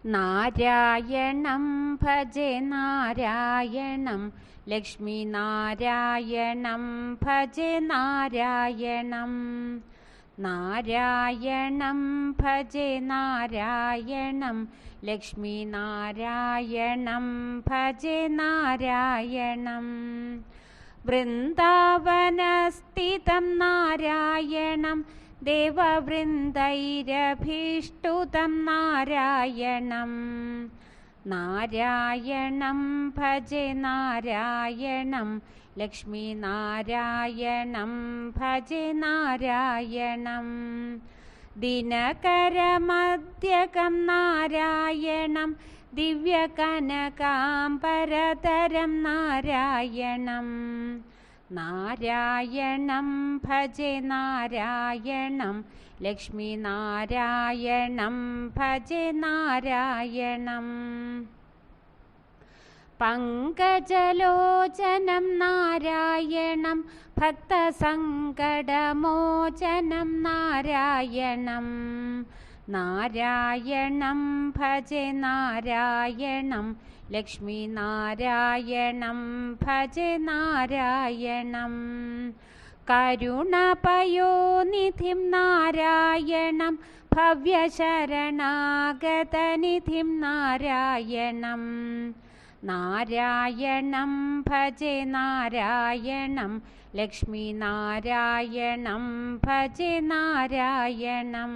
നാരായണം ഭജെ നാരായണം ലക്ഷ്മീനാരായണം ഭജെ നാരായണം. നാരായണം ഭജെ നാരായണം ലക്ഷ്മീനാരായണം ഭജെ നാരായണം. വൃന്ദാവനസ്ഥിതം നാരായണം ദേവവൃന്ദൈരഭീഷ്ടുതം നാരായണം. നാരായണം ഭജെ നാരായണം ലക്ഷ്മീനാരായണം ഭജെ നാരായണം. ദിനകരമധ്യകം നാരായണം ദിവ്യകനകാംബരധരം നാരായണം. നാരായണം ഭജെ നാരായണം ലക്ഷ്മീനാരായണം ഭജെ നാരായണം. പങ്കജലോചനം നാരായണം ഭക്തസങ്കടമോചനം നാരായണം. നാരായണം ഭജെ നാരായണം ലക്ഷ്മീനാരായണം ഭജെ നാരായണം. കരുണപയോനിധിം നാരായണം ഭവ്യശരണാഗതനിധിം നാരായണം. നാരായണം ഭജെ നാരായണം ലക്ഷ്മീനാരായണം ഭജെ നാരായണം.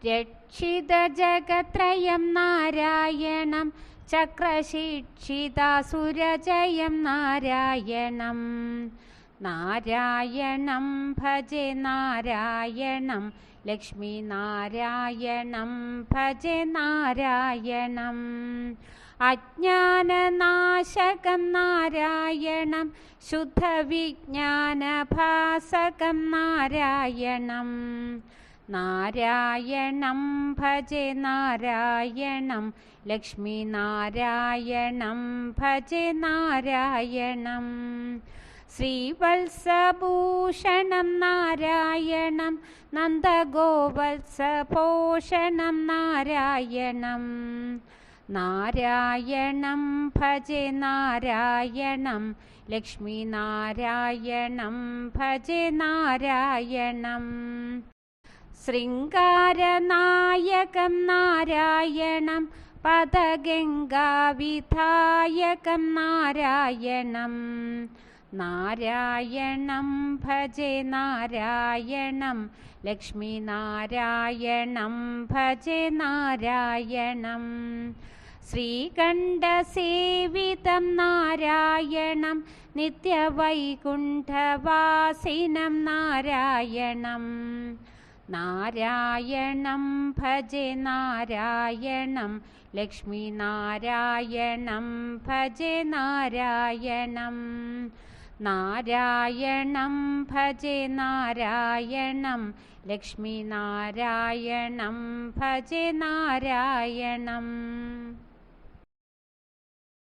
രക്ഷിതജഗത്രയം നാരായണം ചക്രശിക്ഷിതാസുരജയം നാരായണം. നാരായണം ഭജെ നാരായണം ലക്ഷ്മീനാരായണം ഭജെ നാരായണം. അജ്ഞാനനാശകം നാരായണം ശുദ്ധവിജ്ഞാനഭാസകം നാരായണം. നാരായണം ഭജെ നാരായണം ലക്ഷ്മീനാരായണം ഭജെ നാരായണം. ശ്രീവത്സഭൂഷണം നാരായണം നന്ദഗോവത്സപോഷണം നാരായണം. നാരായണം ഭജെ നാരായണം ലക്ഷ്മീനാരായണം ഭജെ നാരായണം. ശൃംഗാരനായകം നാരായണം പദഗംഗാവിധായകം നാരായണം. നാരായണം ഭജെ നാരായണം ലക്ഷ്മീനാരായണം ഭജെ നാരായണം. ശ്രീകണ്ഠസേവിതം നാരായണം നിത്യവൈകുണ്ഠവാസിനം നാരായണം. നാരായണം ഭജെ നാരായണം ലക്ഷ്മീനാരായണം ഭജെ നാരായണം. നാരായണം ഭജെ നാരായണം ലക്ഷ്മീനാരായണം ഭജെ നാരായണം.